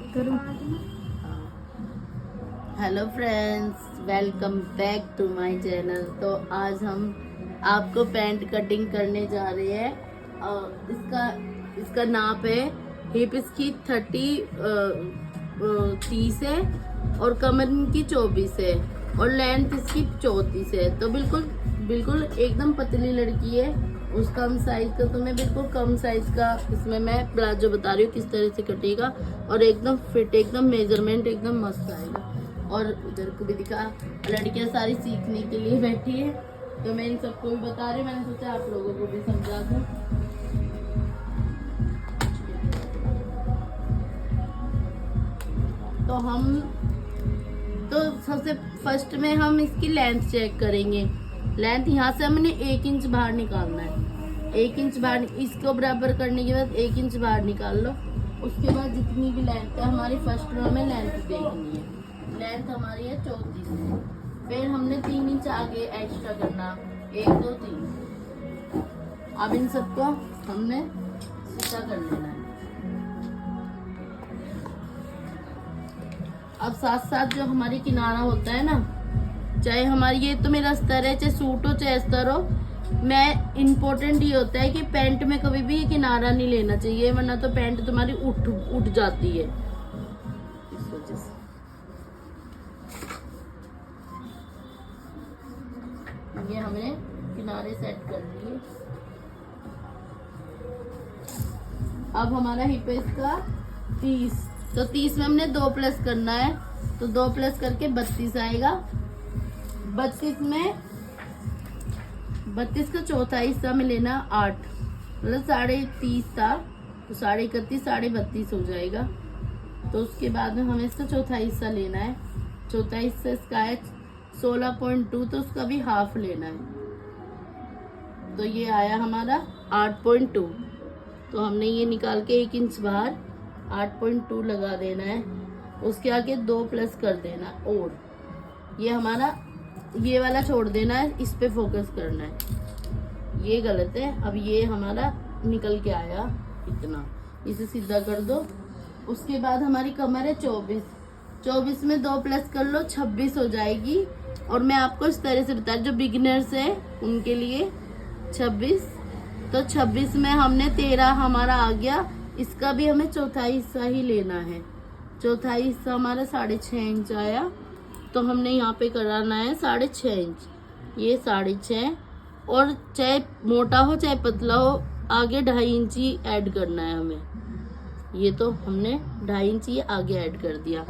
करूं। Hello friends, welcome back to my channel. तो आज हम आपको पैंट कटिंग करने जा रहे हैं और इसका नाप है, हिप इसकी 30 है और कमर की 24 है और लेंथ इसकी 34 है। तो बिल्कुल एकदम पतली लड़की है। उस कम साइज का, तो मैं बिल्कुल कम साइज का इसमें मैं प्लाजो बता रही हूँ किस तरह से कटेगा और एकदम फिट, एकदम मेजरमेंट एकदम मस्त आएगा। और उधर को भी दिखा, लड़कियां सारी सीखने के लिए बैठी है, तो मैं इन सबको भी बता रही हूँ। मैंने सोचा आप लोगों को भी समझा दूँ। तो सबसे फर्स्ट में हम इसकी लेंथ चेक करेंगे। लेंथ यहाँ से हमने 1 इंच बाहर निकालना है। 1 इंच बाहर, इसको बराबर करने के बाद 1 इंच बाहर निकाल लो। उसके बाद जितनी भी लेंथ है हमारी, फर्स्ट में हमें लेंथ देखनी है। लेंथ हमारी है 34। फिर हमने 3 इंच आगे एक्स्ट्रा करना, 1 2 3। अब इन सबको हमने सीधा कर लेना है। अब साथ साथ जो हमारी किनारा होता है ना, चाहे हमारी, ये तो मेरा अस्तर है, चाहे सूट हो चाहे अस्तर हो, मैं इम्पोर्टेंट ये होता है कि पैंट में कभी भी किनारा नहीं लेना चाहिए, वरना तो पैंट तुम्हारी उठ जाती है। इस वजह से ये हमने किनारे सेट कर लिए। अब हमारा हिप है इसका 30, तो 30 में हमने 2 प्लस करना है, तो 2 प्लस करके 32 आएगा। 32 का चौथा हिस्सा में लेना 8, मतलब 30.5 था, तो 31.5 32.5 हो जाएगा। तो उसके बाद में हमें इसका चौथा हिस्सा लेना है। चौथा हिस्सा इसका है 16.2, तो उसका भी हाफ लेना है। तो ये आया हमारा 8.2। तो हमने ये निकाल के 1 इंच बाहर 8.2 लगा देना है। उसके आगे 2 प्लस कर देना, और ये हमारा, ये वाला छोड़ देना है, इस पे फोकस करना है। ये गलत है। अब ये हमारा निकल के आया इतना, इसे सीधा कर दो। उसके बाद हमारी कमर है 24 में 2 प्लस कर लो, 26 हो जाएगी। और मैं आपको इस तरह से बता, जो बिगिनर्स है उनके लिए 26। तो 26 में हमने 13 हमारा आ गया। इसका भी हमें चौथा हिस्सा ही लेना है। चौथा हिस्सा हमारा 6.5 इंच आया, तो हमने यहाँ पे कराना है 6.5 इंच। ये 6.5, और चाहे मोटा हो चाहे पतला हो, आगे 2.5 इंच ही ऐड करना है हमें। ये तो हमने 2.5 इंच ही आगे ऐड कर दिया।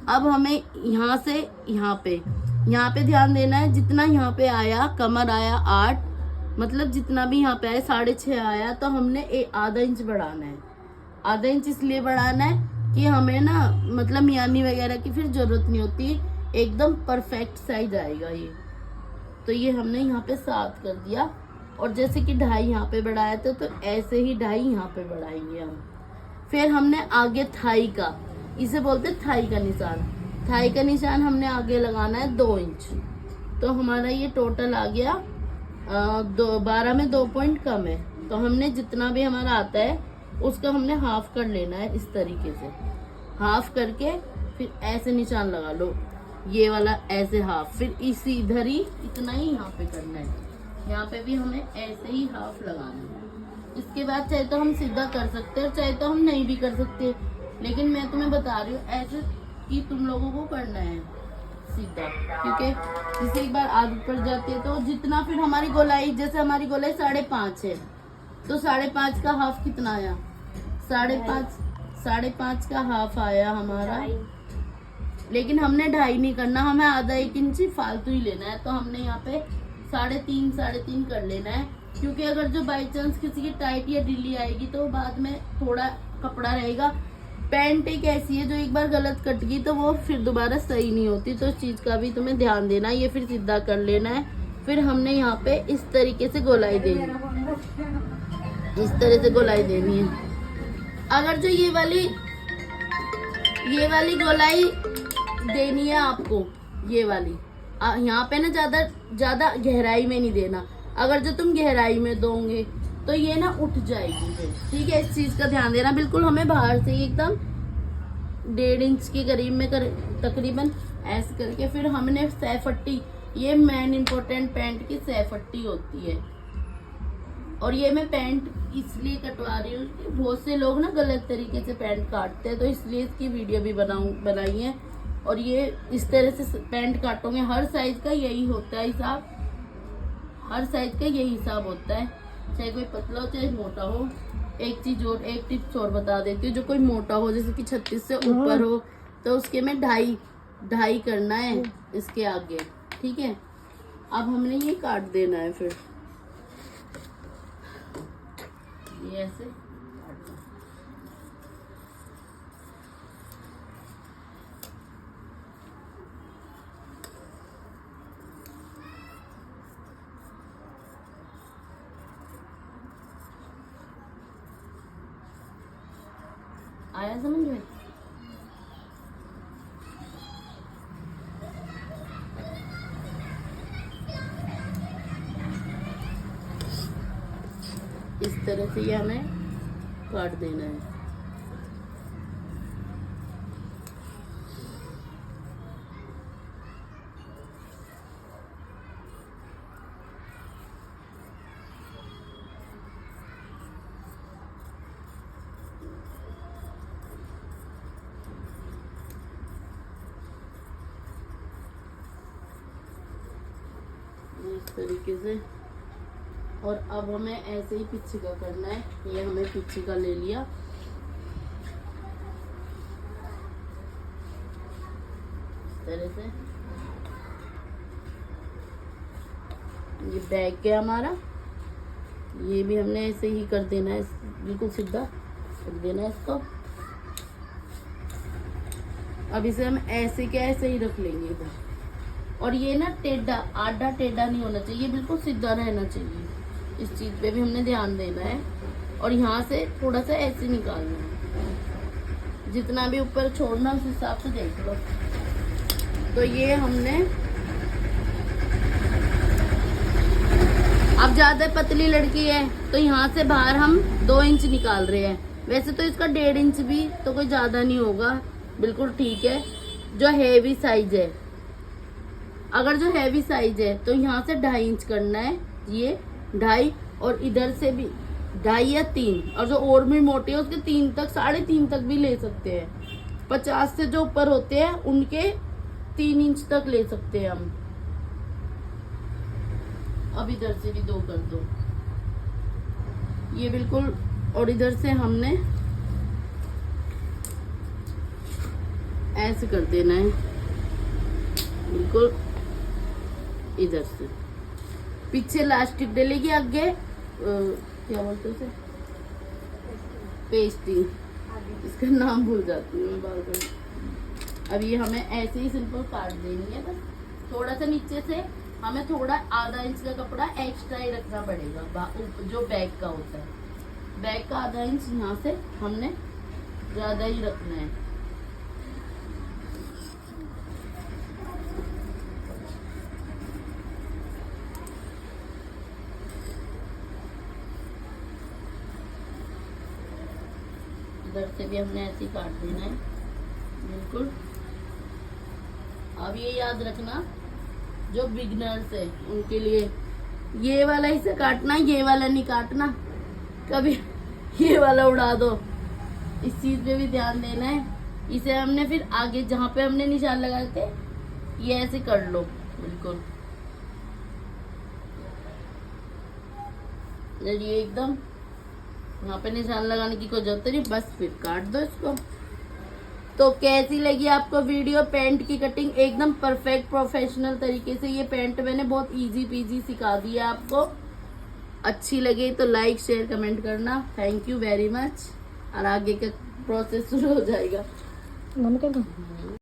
अब हमें यहाँ से यहाँ पे ध्यान देना है। जितना यहाँ पे आया, कमर आया 8, मतलब जितना भी यहाँ पे आया 6.5 आया, तो हमने आधा इंच बढ़ाना है। आधा इंच इसलिए बढ़ाना है कि हमें ना, मतलब मियानी वगैरह की फिर जरूरत नहीं होती, एकदम परफेक्ट साइज आएगा ये। तो ये हमने यहाँ पे 7 कर दिया, और जैसे कि 2.5 यहाँ पे बढ़ाया था, तो ऐसे ही 2.5 यहाँ पे बढ़ाएंगे हम। फिर हमने आगे थाई का, इसे बोलते थाई का निशान, थाई का निशान हमने आगे लगाना है 2 इंच। तो हमारा ये टोटल आ गया 12 में 2 पॉइंट कम है, तो हमने जितना भी हमारा आता है उसका हमने हाफ कर लेना है। इस तरीके से हाफ करके फिर ऐसे निशान लगा लो, ये वाला ऐसे हाफ, फिर इसी इधर ही इतना ही यहाँ पे करना है। यहाँ पे भी हमें ऐसे ही हाफ लगाना है। इसके बाद चाहे तो हम सीधा कर सकते हैं और चाहे तो हम नहीं भी कर सकते, लेकिन मैं तुम्हें बता रही हूँ ऐसे कि तुम लोगों को करना है सीधा, क्योंकि जैसे एक बार आदत पड़ जाती है। तो जितना फिर हमारी गोलाई, जैसे हमारी गोलाई 5.5 है, तो 5.5 का हाफ कितना आया, 5.5 का हाफ आया हमारा। लेकिन हमने 2.5 नहीं करना, हमें आधा 1 इंच फालतू ही लेना है। तो हमने यहाँ पे 3.5 कर लेना है, क्योंकि अगर जो बाई चांस किसी की टाइट या ढीली आएगी तो बाद में थोड़ा कपड़ा रहेगा। पैंट एक ऐसी है जो एक बार गलत कट गई तो वो फिर दोबारा सही नहीं होती, तो इस चीज का भी तुम्हें ध्यान देना है। ये फिर सीधा कर लेना है। फिर हमने यहाँ पे इस तरीके से गोलाई देनी है, इस तरह से गोलाई देनी है। अगर जो ये वाली गोलाई देनी है आपको, ये वाली यहाँ पे ना ज्यादा गहराई में नहीं देना। अगर जो तुम गहराई में दोगे तो ये ना उठ जाएगी फिर, ठीक है। इस चीज का ध्यान देना, बिल्कुल हमें बाहर से ही एकदम 1.5 इंच के करीब में तकरीबन ऐसे करके फिर हमने सैफट्टी, ये मेन इम्पोर्टेंट पैंट की सैफट्टी होती है। और ये मैं पैंट इसलिए कटवा रही हूँ कि बहुत से लोग ना गलत तरीके से पैंट काटते हैं, तो इसलिए इसकी वीडियो भी बनाई है। और ये इस तरह से पैंट काटोगे, हर साइज का यही होता है हिसाब, हर साइज का यही हिसाब होता है, चाहे कोई पतला हो चाहे मोटा हो। एक टिप्स और बता देती हूँ, जो कोई मोटा हो जैसे कि 36 से ऊपर हो तो उसके में 2.5 करना है इसके आगे, ठीक है। अब हमने ये काट देना है, फिर ये ऐसे काटना। आया समझ में? इस तरह से ये हमें काट देना है। इस तरीके से। और अब हमें ऐसे ही पीछे का करना है। ये हमें पीछे का ले लिया, इस तरह से। ये बैक है हमारा, ये भी हमने ऐसे ही कर देना है, बिल्कुल सीधा कर देना है इसको। अब इसे हम ऐसे के ऐसे ही रख लेंगे इधर। और ये ना टेढ़ा, आधा टेढ़ा नहीं होना चाहिए, बिल्कुल सीधा रहना चाहिए। इस चीज पे भी हमने ध्यान देना है। और यहाँ से थोड़ा सा ऐसे निकालना है, जितना भी ऊपर छोड़ना उस हिसाब से देख लो। तो ये हमने, अब ज्यादा पतली लड़की है तो यहाँ से बाहर हम 2 इंच निकाल रहे हैं। वैसे तो इसका 1.5 इंच भी तो कोई ज्यादा नहीं होगा, बिल्कुल ठीक है। जो हैवी साइज है, अगर जो हैवी साइज है तो यहाँ से 2.5 इंच करना है, ये 2.5। और इधर से भी 2.5 या 3, और जो और भी मोटे है उसके 3 तक, 3.5 तक भी ले सकते हैं। 50 से जो ऊपर होते हैं उनके 3 इंच तक ले सकते हैं हम। अब इधर से भी 2 कर दो, ये बिल्कुल। और इधर से हमने ऐसे कर देना है, बिल्कुल इधर से। पीछे इलास्टिक डलेगी, आगे क्या बोलते हैं उसे, पेस्टिंग, इसका नाम भूल जाती हूँ मैं बार बार। अब ये हमें ऐसे ही सिंपल काट देनी है। बस थोड़ा सा नीचे से हमें थोड़ा आधा इंच का कपड़ा एक्स्ट्रा ही रखना पड़ेगा, जो बैक का होता है। बैक का आधा इंच यहाँ से हमने ज्यादा ही रखना है। इधर से भी हमने ऐसे ही काट देना है, बिल्कुल। अब ये याद रखना, जो बिगनर्स है उनके लिए ये वाला इसे काटना, ये वाला नहीं काटना, कभी ये वाला उड़ा दो। इस चीज पे भी ध्यान देना है। इसे हमने फिर आगे जहाँ पे हमने निशान लगाए थे, ये ऐसे कर लो, बिल्कुल। ये एकदम यहाँ पे निशान लगाने की कोई जरूरत नहीं, बस फिर काट दो इसको। तो कैसी लगी आपको वीडियो? पैंट की कटिंग एकदम परफेक्ट प्रोफेशनल तरीके से ये पैंट मैंने बहुत इजी पीजी सिखा दी है आपको। अच्छी लगे तो लाइक शेयर कमेंट करना। Thank you very much. और आगे का प्रोसेस शुरू हो जाएगा।